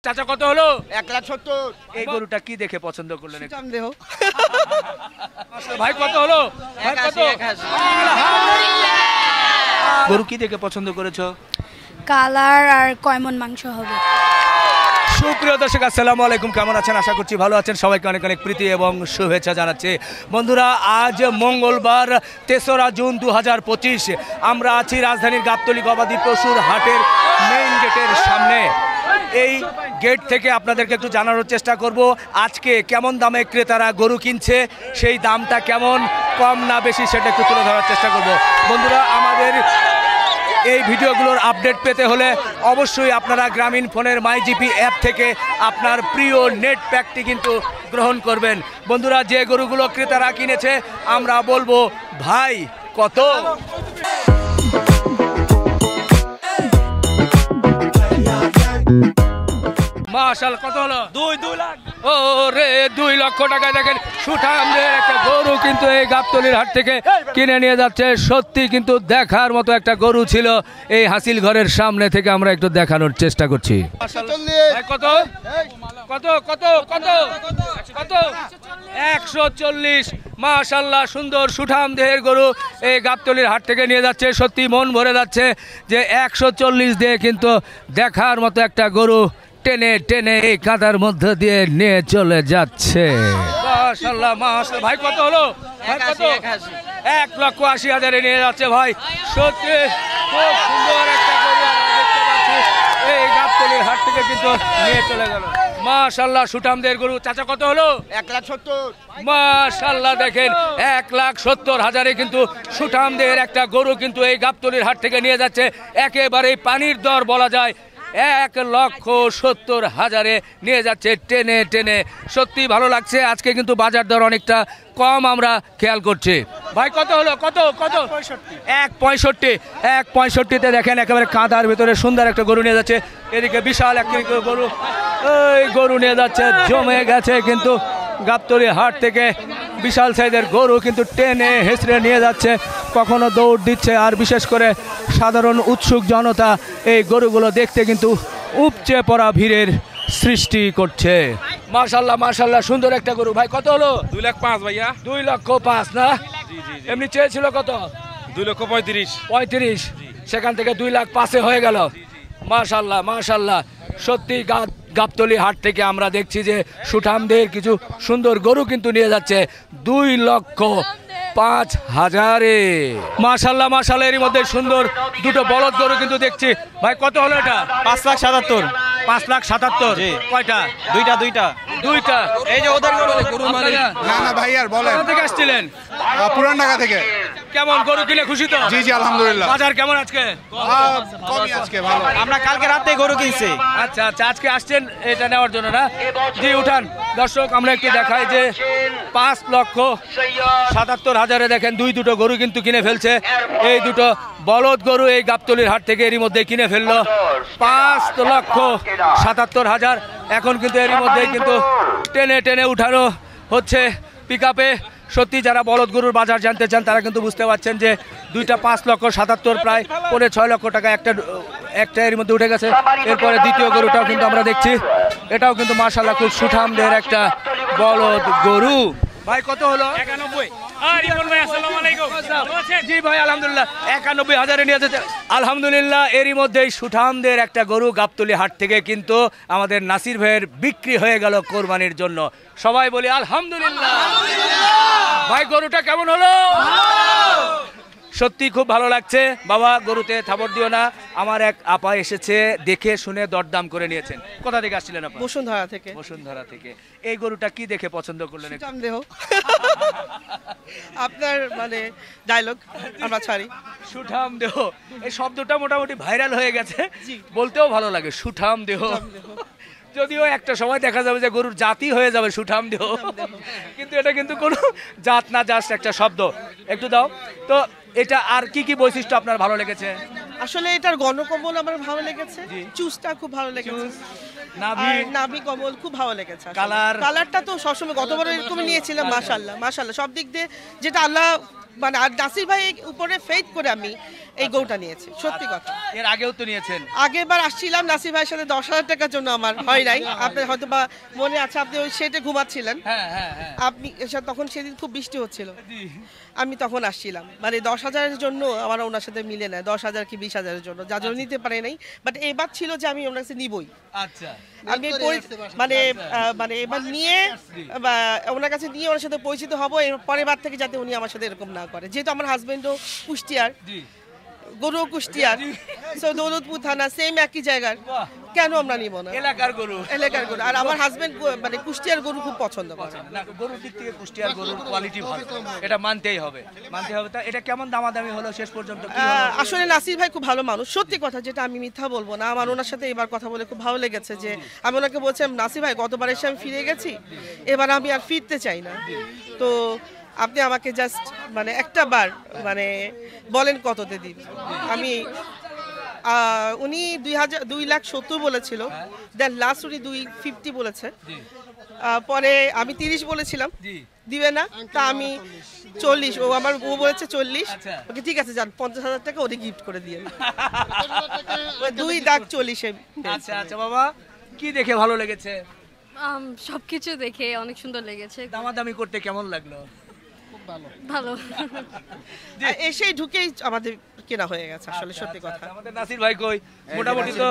চাচা কত হলো? 1,70,000। এই গরুটা কি দেখে পছন্দ করলেন? দেহ ভাই কত হলো? ভাই কত? গরু কি দেখে পছন্দ করেছো? কালার আর কয় মণ মাংস হবে। সুপ্রিয় দর্শক আসসালামু আলাইকুম, কেমন আছেন? আশা করছি ভালো আছেন। সবাইকে অনেক অনেক প্রীতি এবং শুভেচ্ছা জানাচ্ছি। বন্ধুরা, আজ মঙ্গলবার 3রা জুন 2025। আমরা আছি রাজধানীর গাবতলী গবাদি পশুর হাটের মেইন গেটের সামনে। এই গেট থেকে আপনাদেরকে একটু জানানোর চেষ্টা করব আজকে কেমন দামে ক্রেতারা গরু কিনছে, সেই দামটা কেমন, কম না বেশি, সেটা একটু তুলে ধরার চেষ্টা করব। বন্ধুরা, আমাদের এই ভিডিওগুলোর আপডেট পেতে হলে অবশ্যই আপনারা গ্রামীণ ফোনের মাইজিপি অ্যাপ থেকে আপনার প্রিয় নেট প্যাকটি কিন্তু গ্রহণ করবেন। বন্ধুরা, যে গরুগুলো ক্রেতারা কিনেছে আমরা বলবো, ভাই কত? মাশাআল্লাহ, কত হলো? 2 লাখ। ও রে, 2 লক্ষ টাকা। দেখেন, সুঠামদের একটা গরু কিন্তু এই গাবতলীর হাট থেকে কিনে নিয়ে যাচ্ছে। সত্যি কিন্তু দেখার মতো একটা গরু ছিল। এই হাসিল ঘরের সামনে থেকে আমরা একটু দেখানোর চেষ্টা করছি। কত কত কত কত কত? 140। মাশাআল্লাহ, সুন্দর সুঠাম দেহের গরু এই গাবতলীর হাট থেকে নিয়ে যাচ্ছে। সত্যি মন ভরে যাচ্ছে যে 140 দিয়ে কিন্তু দেখার মতো একটা গরু টেনে টেনে এই কাদার মধ্যে দিয়ে নিয়ে চলে যাচ্ছে। মাশাআল্লাহ মাশাআল্লাহ। ভাই কত হলো? ভাই কত? 1,80,000 নিয়ে যাচ্ছে। ভাই সত্যি খুব সুন্দর একটা গরু আমরা দেখতে পাচ্ছি এই গাবতলীর হাট থেকে কিন্তু নিয়ে চলে গেল। মাশাআল্লাহ, সুঠামদের গরু। চাচা কত হলো? 1,70,000। মাশাআল্লাহ, দেখেন 1,70,000 কিন্তু সুঠামদের একটা গরু কিন্তু এই গাবতলীর হাট থেকে নিয়ে যাচ্ছে। একেবারে পানির দর বলা যায়। 1,70,000 নিয়ে যাচ্ছে টেনে টেনে। সত্যি ভালো লাগছে। আজকে কিন্তু বাজার দর অনেকটা কম আমরা খেয়াল করছি। ভাই কত হলো? কত কত? 1,65,165 দেখেন একেবারে কাদার ভিতরে সুন্দর একটা গরু নিয়ে যাচ্ছে। এদিকে বিশাল একটা গরু, এই গরু নিয়ে যাচ্ছে। জমে গেছে কিন্তু গাবতলী হাট থেকে বিশাল সাইজের গরু কিন্তু টেনে হেঁচড়ে নিয়ে যাচ্ছে, কখনো দৌড় দিচ্ছে। আর বিশেষ করে সাধারণ উৎসুক জনতা এই গরুগুলো দেখতে কিন্তু উপচে পড়া ভিড়ের সৃষ্টি করছে। মাশাআল্লাহ মাশাআল্লাহ, সুন্দর একটা গরু। ভাই কত হলো? 2,05,000 ভাইয়া। 2,05,000 না? এমনি চেয়েছিল কত? 2,35,000। সেখান থেকে 2,05,000 হয়ে গেল। মাশাআল্লাহ মাশাআল্lah, সত্যি গাবতলী হাট থেকে আমরা দেখছি যে সুঠামদের কিছু সুন্দর গরু কিন্তু নিয়ে যাচ্ছে 2,05,000। মাশাআল্লাহ মাশাআল্লাহ, এর মধ্যে সুন্দর দুটো বলদ গরু কিন্তু দেখছি। ভাই কত হলো এটা? 5,77,000। 5,77,000। কয়টা? দুইটা। এই যে ওদের গরু মানে না না ভাই, আর বলেন। কোথা থেকে আসছিলেন? পুরান ঢাকা থেকে। কেমন গরু কিনে খুশি তো? জি জি, আলহামদুলিল্লাহ। বাজার কেমন আজকে? কমই আজকে, ভালো। আমরা কালকে রাতে গরু কিনছি। আচ্ছা আচ্ছা, আজকে আসছেন এটা নেওয়ার জন্য না? জি, উঠান। দর্শক, আমরা একটু দেখাই যে 5,77,000 দেখেন দুটো গরু কিন্তু কিনে ফেলছে। এই দুটো বলদ গরু এই গাবতলীর হাট থেকে এরই মধ্যে কিনে ফেললো 5,77,000। এখন কিন্তু এরই মধ্যে কিন্তু টেনে টেনে উঠানো হচ্ছে পিকআপে। সত্যি যারা বলদ গরুর বাজার জানতে চান তারা কিন্তু বুঝতে পারছেন যে দুইটা 5,77,000 প্রায় 6 লক্ষ টাকা একটা এর মধ্যে উঠে গেছে। এরপরে দ্বিতীয় গরুটাও কিন্তু আমরা দেখছি, এটাও কিন্তু মাশাআল্লাহ খুব সুঠামদের একটা বলদ গরু। ভাই কত হলো? 91। জি ভাই, আলহামদুলিল্লাহ 91,000 নিয়ে যাচ্ছে। আলহামদুলিল্লাহ, এরই মধ্যেই সুঠামদের একটা গরু গাবতলী হাট থেকে কিন্তু আমাদের নাসির ভাইয়ের বিক্রি হয়ে গেল কোরবানির জন্য। সবাই বলি আলহামদুলিল্লাহ। ভাই গরুটা কেমন হলো? সত্যি খুব ভালো লাগছে। বাবা, গরুতে থাবড় দিও না। আমার এক আপা এসেছে, দেখে শুনে দরদাম করে নিয়েছেন। কোথা থেকে আসছিলেন আপা? বসুন্ধরা থেকে। বসুন্ধরা থেকে। এই গরুটা কি দেখে পছন্দ করলেন? দেহ আপনার মানে ডায়লগ আমরা ছাড়ি। সুঠাম দেহ, এই শব্দটা মোটামুটি ভাইরাল হয়ে গেছে, বলতেও ভালো লাগে সুঠাম দেহ। যদিও একটা সময় দেখা যাবে যে গরুর জাতি হয়ে যাবে সুঠাম দেহ, কিন্তু এটা কিন্তু কোনো জাত না, জাস্ট একটা শব্দ। একটু দাও তো। এটা আর কি কি বৈশিষ্ট্য আপনার ভালো লেগেছে? আসলে এটার গণকম্বল আমার ভালো লেগেছে, চুজটা খুব ভালো লেগেছে, নাভি কম্বল খুব ভালো লেগেছে। কালারটা তো সবসময় গতবার এরকম নিয়েছিলাম। মাশাআল্লাহ মাশাআল্লাহ, সব দিক দিয়ে যেটা আল্লাহ মানে আর নাসির ভাই উপরে ফেথ করে আমি এই গরুটা নিয়েছি, সত্যি কথা। এর আগেও তো নিয়েছেন। আগেরবার আসছিলাম নাসির ভাইয়ের সাথে 10,000 টাকার জন্য, আমার হয় নাই। আপনার হয়তো বা মনে আছে, আপনি ওই সেটে ঘুমাচ্ছিলেন। আপনি তখন সেদিন খুব বৃষ্টি হচ্ছিল, আমি তখন আসছিলাম, মানে 10,000-এর জন্য আমার ওনার সাথে মিলে নেয়, 10,000 কি 20,000-এর জন্য, যার জন্য নিতে পারি নাই। বাট এবার ছিল যে আমি ওনার কাছে নিবই। আচ্ছা, আমি মানে এবার নিয়ে ওনার কাছে নিয়ে ওনার সাথে পরিচিত হবো, এর পরের বার থেকে যাতে উনি আমার সাথে এরকম না করে। যেহেতু আমার হাজবেন্ডও কুষ্টিয়ার, গরু কুষ্টিয়ার, সো দৌলতপুর থানা, সেম একই জায়গার, কেন আমরা নিব না? এলাকার গরু। আর আমার হাজবেন্ড মানে কুষ্টিয়ার গরু খুব পছন্দ করে। গরুর দিক থেকে কুষ্টিয়ার গরুর কোয়ালিটি ভালো, এটা মানতেই হবে। তা এটা কেমন দামাদামি হলো শেষ পর্যন্ত? আসলে নাসির ভাই খুব ভালো মানুষ, সত্যি কথা, যেটা আমি মিথ্যা বলবো না। আমার ওনার সাথে এবার কথা বলে খুব ভালো লেগেছে, যে আমি ওনাকে বলছিলাম নাসির ভাই গতবার এসে আমি ফিরে গেছি, এবার আমি আর ফিরতে চাই না, তো আপনি আমাকে জাস্ট মানে একটা বার মানে বলেন কততে দিন। আমি উনি 2,70,000 বলেছিল, দেন লাস্ট উনি 250 বলেছে, পরে আমি 30 বলেছিলাম, দিবে না, তা আমি 40, ও বলেছে 40, ওকে ঠিক আছে যান 50,000 টাকা ওকে গিফট করে দিয়ে 2,40,000। আচ্ছা আচ্ছা বাবা, কি দেখে ভালো লেগেছে? সবকিছু দেখে অনেক সুন্দর লেগেছে। দামাদামি করতে কেমন লাগলো? ভালো। এসেই ঢুকেই আমাদের কেনা হয়ে গেছে, আসলে সত্যি কথা। আমাদের নাসির ভাই কই? মোটামুটি তো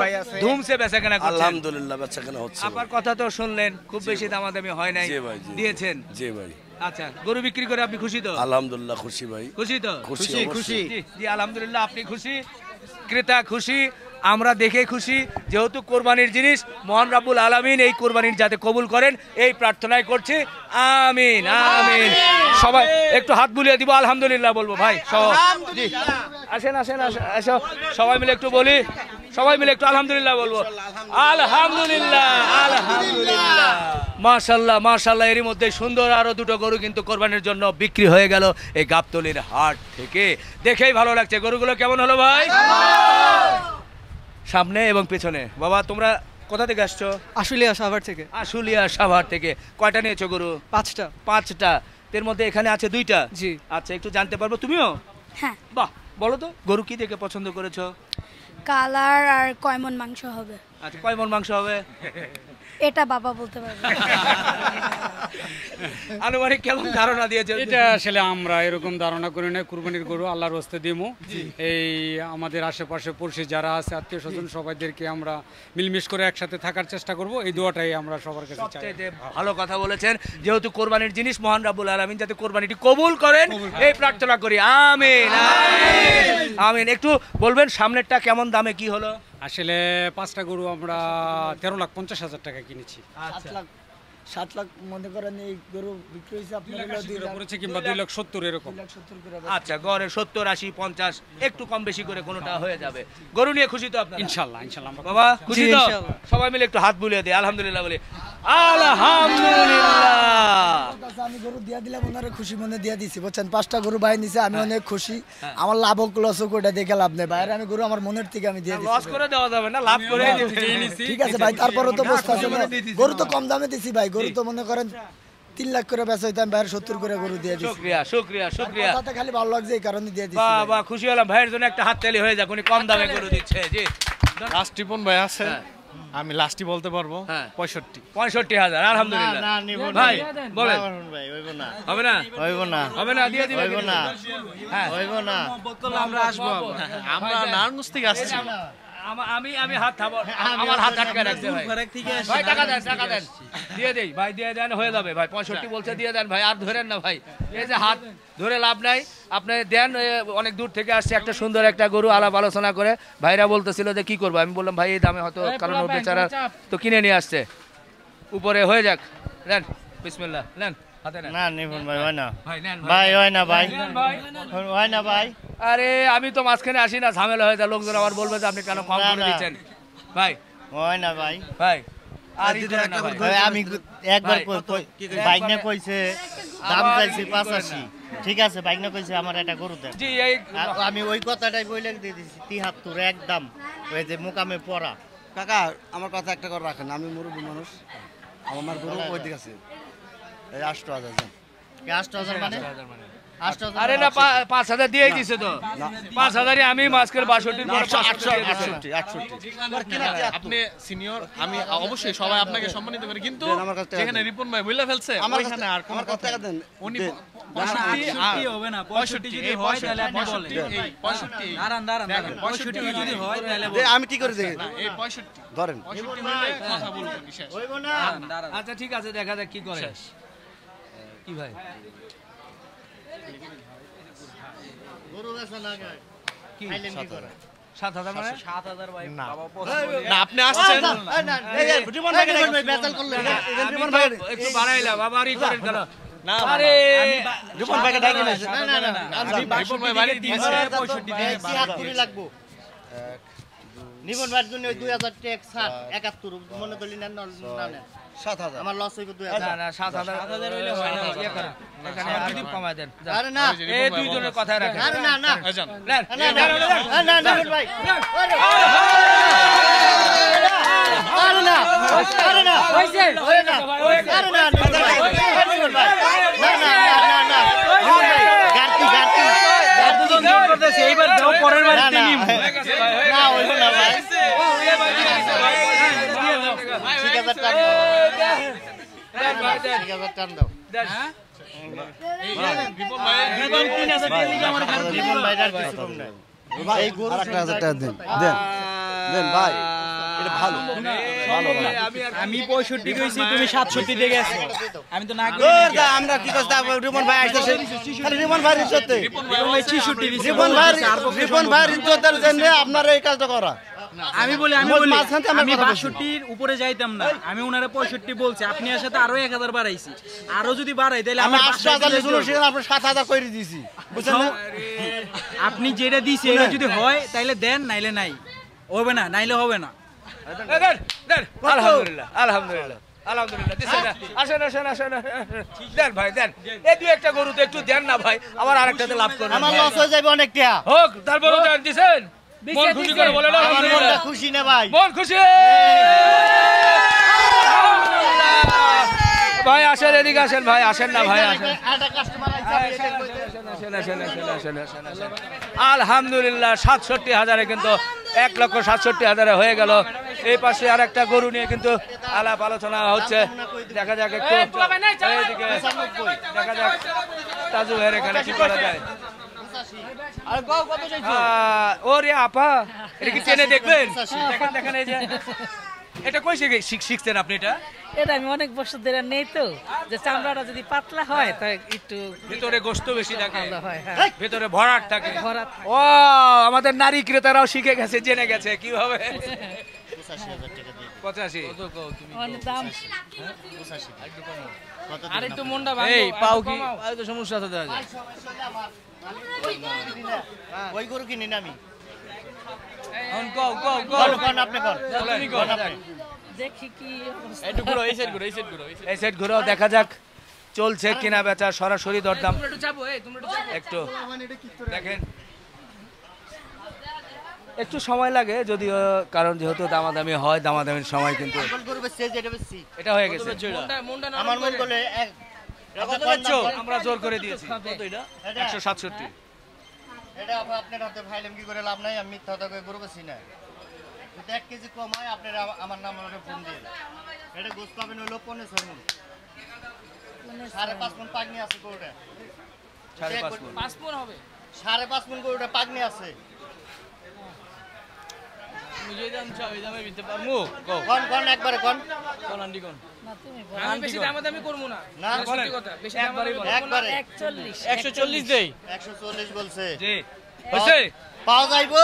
ধুমসে বেচাকেনা করছেন। আলহামদুলিল্লাহ বেচাকেনা হচ্ছে। আপনার কথা তো শুনলেন, খুব বেশি দামাদামি হয় নাই, দিয়েছেন। জি ভাই। আচ্ছা, গরু বিক্রি করে আপনি খুশি তো? আলহামদুলিল্লাহ খুশি ভাই। খুশি তো? খুশি। জি আলহামদুলিল্লাহ, আপনি খুশি, ক্রেতা খুশি, আমরা দেখে খুশি। যেহেতু কোরবানির জিনিস, মহান রাব্বুল আলামিন এই কোরবানির যাতে কবুল করেন এই প্রার্থনাই করছি, আমিন আমিন। সবাই একটু হাত বুলিয়ে দিব, আলহামদুলিল্লাহ বলবো ভাই। জি আসেন আসেন আসো, সবাই মিলে একটু বলি, সবাই মিলে একটু আলহামদুলিল্লাহ বলবো। আলহামদুলিল্লাহ আলহামদুলিল্লাহ, মাশাআল্লাহ মাশাআল্লাহ। এরই মধ্যে সুন্দর আরো দুটো গরু কিন্তু কোরবানির জন্য বিক্রি হয়ে গেল এই গাবতলীর হাট থেকে। দেখেই ভালো লাগছে। গরুগুলো কেমন হলো ভাই? সামনে এবং পেছনে। বাবা তোমরা কোথা থেকে আসছো? আশুলিয়া সাভার থেকে। আশুলিয়া সাভার থেকে। কয়টা নিয়েছো গরু? 5টা। এর মধ্যে এখানে আছে 2টা। জি। আচ্ছা, একটু জানতে পারবো তুমিও? হ্যাঁ। বাহ, বলো তো গরু কি দেখে পছন্দ করেছো? কালার আর কয় মণ মাংস হবে। আচ্ছা, কয় মণ মাংস হবে? এটা বাবা বলতে পারবে। আনুমানিক কেমন ধারণা দিয়েছে? এটা আসলে আমরা এরকম ধারণা করি না, কুরবানির গরু আল্লাহর রাস্তায় দিমু। এই আমাদের আশেপাশে পড়শি যারা আছে, আত্মীয় স্বজন, সবাইদেরকে আমরা মিলমিশ করে একসাথে থাকার চেষ্টা করব, এই দোয়াটাই আমরা সবার কাছে চাই। ভালো কথা বলেছেন। যেহেতু কোরবানির জিনিস, মহান রাব্বুল আলামিন যাতে কোরবানিটি কবুল করেন এই প্রার্থনা করি, আমিন আমিন আমিন। একটু বলবেন সামনেরটা কেমন দামে কি হলো? আসলে 5টা গরু আমরা 13,50,000 টাকা কিনেছি। 7 লাখ মনে করেন এই গরু বিক্রি হয়েছে আপনার 2 লাখ করেছে, কিংবা 2,70,000 এরকম। আচ্ছা, গড়ে 70, 80, 50 একটু কম বেশি করে কোনোটা হয়ে যাবে। গরু নিয়ে খুশি তো আপনারা? ইনশাআল্লাহ। বাবা খুশি তো? সবাই মিলে একটু হাত বুলিয়ে দিই, আলহামদুলিল্লাহ বলি। আলহামদুলিল্লাহ। আমি গরু দিয়া দিলাম, ওনারে খুশি মনে দিয়া দিছি, বুঝছেন। 5টা গরু বাই নিছে, আমি অনেক খুশি। আমার লাভ হোক লস হোক ওটা দেখে লাভ নেই, বাইরে আমি গরু আমার মনের থেকে আমি দিয়ে দিছি। লস করে দেওয়া যাবে না, লাভ করে দিছি। ঠিক আছে ভাই, তারপরে তো বস্তা আছে না, গরু তো কম দামে দিছি ভাই। গরু তো মনে করেন 3 লাখ করে বেচা হইতাম, বাইরে 70 করে গরু দিয়ে দিছি। শুকরিয়া শুকরিয়া শুকরিয়া। কথাটা খালি ভালো লাগছে এই কারণে দিয়ে দিছি। বাহ বাহ, খুশি হলাম। ভাইয়ের জন্য একটা হাততালি হয়ে যাক, উনি কম দামে গরু দিচ্ছে। জি লাস্ট টিপন ভাই আছে, আমি লাস্টই বলতে পারবো 65,000। আলহামদুলিল্লাহ। ভাই বলেন। হবে না? হবে না, দিয়ে দিবেন। আমরা আসবো, আমরা নারায়ণগঞ্জ থেকে আসছি। আমি হাত থামো, আমার হাত আটকে রাখছে ভাই। ভাই টাকা দেন দিয়ে দেই ভাই, দিয়ে দেন, হয়ে যাবে ভাই। 65 বলছে, দিয়ে দেন ভাই, আর ধরেন না ভাই। এই যে হাত ধরে লাভ নাই, আপনি দেন। অনেক দূর থেকে আসছে, একটা সুন্দর একটা গরু আলাপ আলোচনা করে ভাইরা বলতেছিল যে কি করবো। আমি বললাম ভাই এই দামে হয়তো, কারণ ও বেচারা তো কিনে নিয়ে আসছে, উপরে হয়ে যাক। নেন বিসমিল্লাহ, নেন। আরে আমি তো মাঝখানে আসি না, ঝামেলা হয়ে যায়, লোকজন আবার বলবে যে আপনি কেন কম করে দিচ্ছেন। ভাই হয় না ভাই, ভাই আমি একবার বাইক না কইছে দাম চাইছি 85, ঠিক আছে বাইক না কইছে আমার একটা গরু দেন। আমি ওই কথাটাই বলে দিয়ে দিছি 73 একদম, ওই যে মুকামে পড়া। কাকা আমার কথা একটা করে রাখেন, আমি মুরব্বী মানুষ, আমার গরু ওই দিকে আছে। এই 8,000 8,000 মানে আরে না 5000 দিয়েই দিছে তো 5000 আমি মাস্কের 62 আপনি সিনিয়র, আমি অবশ্যই সবাই আপনাকে সম্মানিত করি, কিন্তু যেখানে রিপন ভাই বইলা ফেলছে ওইখানে আর কোন কথা দেন। উনি 65 হবে না, 65 যদি হয় তাহলে আপনি বলেন। এই 65 দাঁড়ান 65 যদি হয় তাহলে বলেন। আমি কি করে দেখি এই 65 ধরেন 65 হলে কথা বলবো বিশেষ হইব না। আচ্ছা ঠিক আছে, দেখা যাক কি করে। কি ভাই গরু বেচা না গায় কি খাইলেন কি করে? 7000 মানে 7000 ভাই বাবা না আপনি আসছেন এই রিপন ভাই বেচাল করলেন না। রিপন ভাই একটু বাড়াইলাম, আবার ই করেন কেন? না আরে রিপন ভাইকে ডাকি না। না রিপন ভাই বাড়ি দিয়েছে 65 দিন 70 লাগবো। নিবন ভাইয়ের জন্য ওই 2000 টাকা ছাড় 71 মনে করলি না না 7000 আমার লস হইব না 2000। না 7000 হইলে হয় না, ইয়ে করেন এখানে আর যদি কমায় দেন। আরে না এই দুইজনের কথা রাখেন। আরে না না আজান নেন। না নিবন ভাই আরে না আরে না হইছে আরে না আরে না নিবন ভাই না না না না গার্তি করতেছে এইবার দাও পরের বার নিব না হইল না ভাই ঠিক আছে টান দাও ঠিক আছে টান দাও রিপন ভাই রিপন 3000 টাকা লিখে আমার ঘর রিপন ভাই আর কিছু কম নাই এই গরু 1000 টাকা দেন দেন ভাই, এটা ভালো আমি 65 কইছি, তুমি 67 দিয়ে গেছো। আমি তো না আমরা কি করতে রিপন ভাই আসছে খালি রিপন ভাই ইজ্জতে রিপন ভাই 66 দিছে। রিপন ভাই ইজ্জতের জন্য আপনারা এই কাজটা করা। আমি বলি আমি 62 উপরে যাইতাম না, আমি উনারে 65 বলছি, আপনি এর সাথে আরো 1000 বাড়াইছি, আরো যদি বাড়াই তাহলে আমি আমার 8000 লিখুন, সেখানে আপনি 7000 করে দিয়েছি, বুঝছেন না? আপনি যেটা দিয়েছেন এটা যদি হয় তাহলে দেন, নাইলে নাই, হবে না, নাইলে হবে না। দেন দেন, আলহামদুলিল্লাহ আলহামদুলিল্লাহ আলহামদুলিল্লাহ দিছেন না? আসেন আসেন আসেন দেন ভাই দেন, এই দুই একটা গরু তো একটু দেন না ভাই, আবার আরেকটাতে লাভ করবেন। আমার লস হয়ে যাবে অনেক টাকা হোক, তারপরে দেন দিছেন, মন খুশি করে বলেন আমার আলহামদুলিল্লাহ। মনটা খুশি না ভাই মন খুশি ভাই, আসেন এদিকে আসেন ভাই, আসেন না ভাই আসেন। একটা কাস্টমার আইছে আমি এটা কইতে আলহামদুলিল্লাহ 67,000 কিন্তু 1,67,000 হয়ে গেল। এই পাশে আর একটা গরু নিয়ে কিন্তু আলাপ আলোচনা হচ্ছে, দেখা যাক একটু এইদিকে, দেখা যাক তাজু ভাইয়ের এখানে কি করা যায়। ওরে আপা, এটা কি চেনে দেখবেন? দেখেন দেখেন, এই যে এটা কই শিখছেন আপনি? এটা আমি অনেক বছর ধরে নেই তো, যে চামড়াটা যদি পাতলা হয় তাই একটু ভিতরে গোশত বেশি থাকে, হয়, হ্যাঁ। ভিতরে ভরাট থাকে। ভরাট ও আমাদের নারী ক্রেতারাও শিখে গেছে, জেনে গেছে কিভাবে। 85,000 টাকা দিয়ে 85 অনেক দাম। আর একটু মনটা ভাঙো, এই পাও কি পাও তো সমস্যা আছে দাদা। ওই গরু কিনি না আমি। কোন কও কও কও কোন আপনি কোন তুমি কোন দেখি কি একটু ঘুরো, এই সাইড ঘুরো, এই সাইড ঘুরো, এই সাইড ঘুরো, দেখা যাক চলছে কিনা বেচা, সরাসরি দরদাম। একটু দেখেন, একটু সময় লাগে যদিও, কারণ যেহেতু দামাদামি হয়, দামাদামির সময় কিন্তু এটা হয়ে গেছে। আমার মন বলে আমরা জোর করে দিয়েছি। কত এটা? 167। এটা আপনার হাতে ফাইলাম কি করে লাভ নাই, আমি মিথ্যা কথা কই গরু বেশি না। যদি 1 কেজি কম হয় আপনারা আমার নাম্বারে ফোন দিন। এটা গোস পাবেন হলো 15 মণ। 5.5 মণ পাগনি আছে গরুটা। 5.5 মণ। 5 মণ হবে। 5.5 মণ গরুটা পাগনি আছে। তুমি যে দাম চাও এই দামে দিতে পারমু? কোন একবারে কোন আন্টি কোন? না তুমি আমি বেশি দামাদামি করব না। না সত্যি কথা, বেশি দামাদামি করব না। একবারে 140 দেই। 140 বলছে। জি হইছে? পাওয়া যাইবো।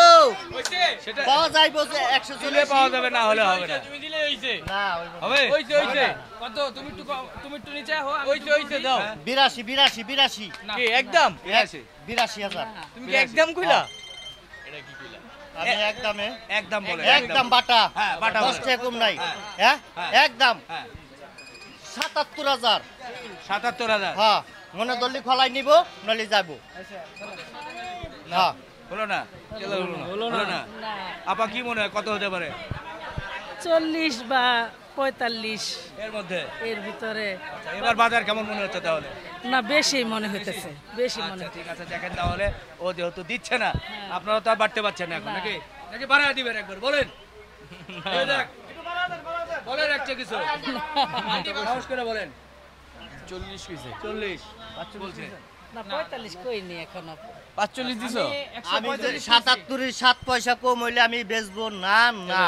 হইছে? সেটা পাওয়া যাইবো যে 140 পাওয়া যাবে, না হলে হবে না। তুমি দিলে হইছে? না হবে? হইছে হইছে। কত? তুমি একটু নিচে হও। হইছে দাও। 82 কি একদম? 82,000 তুমি কি একদম কইলা? আমি একদমে একদম বলে, একদম বাটা। হ্যাঁ বাটা 10 টাকা কম নাই। হ্যাঁ একদম 77,000। 77,000। হ্যাঁ মনে দলি খলাই নিব নলি যাব। হ্যাঁ হলো না? হলো না? আপা কি মনে হয় কত হতে পারে? 40 বা 45 এর মধ্যে এর ভিতরে। এবার বাজার কেমন মনে হচ্ছে তাহলে? না বেশি মনে হইতেছে, বেশি মনে। ঠিক আছে দেখেন তাহলে, ও যেহেতু দিচ্ছে না আপনারা তো আর বাড়তে পারছেন না এখন, নাকি নাকি বাড়ায় দিবেন একবার বলেন? এই দেখ, বলেন একটা কিছু সাহস করে বলেন। 40 কইছে 40 বলছে না 45 কইনি এখনো। 45 দিছো? আমি 77 7 পয়সা কম হইলে আমি বেচবো না। না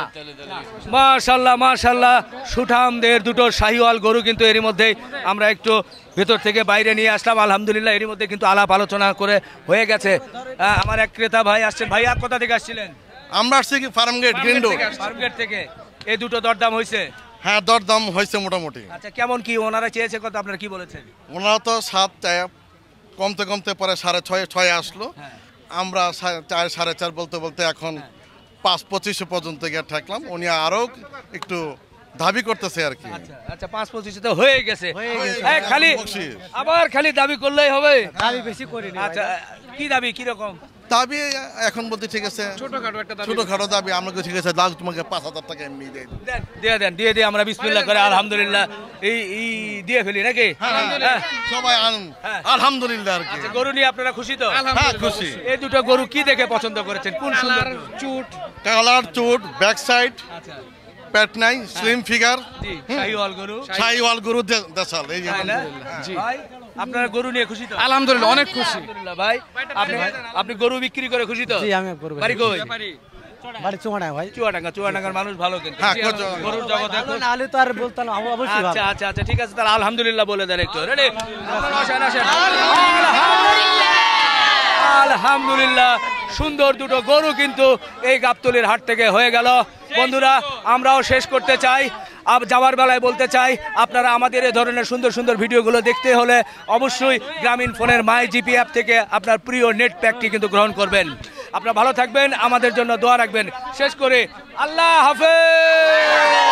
মাশাআল্লাহ মাশাআল্লাহ, সুঠামদের দুটো শাহিওয়াল গরু কিন্তু এরই মধ্যে আমরা একটু ভেতর থেকে বাইরে নিয়ে আসলাম। আলহামদুলিল্লাহ এরই মধ্যে কিন্তু আলাপ আলোচনা করে হয়ে গেছে। আমার এক ক্রেতা ভাই আসছেন। ভাই আপ কোথা থেকে আসছিলেন? আমরা আসছি কি ফার্মগেট গ্রিন্ডো। ফার্মগেট থেকে। এই দুটো দরদাম হয়েছে? হ্যাঁ দরদাম হয়েছে মোটামুটি। আচ্ছা কেমন কি ওনারা চেয়েছে কত, আপনারা কি বলেছেন? ওনারা তো 7 চায়, কমতে কমতে পরে 6.5 আসলো। আমরা 4 4.5 বলতে বলতে এখন 5.25 পর্যন্ত গিয়ে ঠেকলাম। উনি আরো একটু দাবি করতেছে আর কি। আচ্ছা 5.25 তো হয়ে গেছে। খালি আবার খালি দাবি করলেই হবে? দাবি বেশি করিনি। আচ্ছা কি দাবি, কি রকম দাবি এখন বলতে ঠিক আছে ছোটখাটো দাবি। আমরা ঠিক আছে দাও তোমাকে 5000 টাকা এমনি দিয়ে দিয়ে আমরা বিসমিল্লাহ করে আলহামদুলিল্লাহ এই দিয়ে ফেলি নাকি? সবাই আলহামদুলিল্লাহ আর কি। গরু নিয়ে আপনারা খুশি তো? হ্যাঁ খুশি। এই দুটো গরু কি দেখে পছন্দ করেছেন? কোন সুন্দর চুট, কালার, চুট, ব্যাক সাইড, পেট নাই, স্লিম ফিগার, শাহিওয়াল গরু দেশাল। এই ভাই আপনারা গরু নিয়ে খুশি তো? আলহামদুলিল্লাহ অনেক খুশি। ভাই আপনি গরু বিক্রি করে খুশি তো? জি আমি গরু বাড়ি কই? বাড়ি চুয়াডাঙ্গা ভাই। চুয়াডাঙ্গার মানুষ ভালো কিন্তু হ্যাঁ গরুর জগতে। না হলে তো আর বলতাম অবশ্যই ভালো। আচ্ছা ঠিক আছে তাহলে আলহামদুলিল্লাহ বলে দেন একটু। রেডি? আলহামদুলিল্লাহ সুন্দর দুটো গরু কিন্তু এই গাবতলীর হাট থেকে হয়ে গেল। বন্ধুরা আমরাও শেষ করতে চাই, যাওয়ার বেলায় বলতে চাই আপনারা আমাদের এই ধরনের সুন্দর সুন্দর ভিডিওগুলো দেখতে হলে অবশ্যই গ্রামীণ ফোনের মাই জিপি অ্যাপ থেকে আপনার প্রিয় নেট প্যাকটি কিন্তু গ্রহণ করবেন। আপনারা ভালো থাকবেন, আমাদের জন্য দোয়া রাখবেন। শেষ করে আল্লাহ হাফেজ।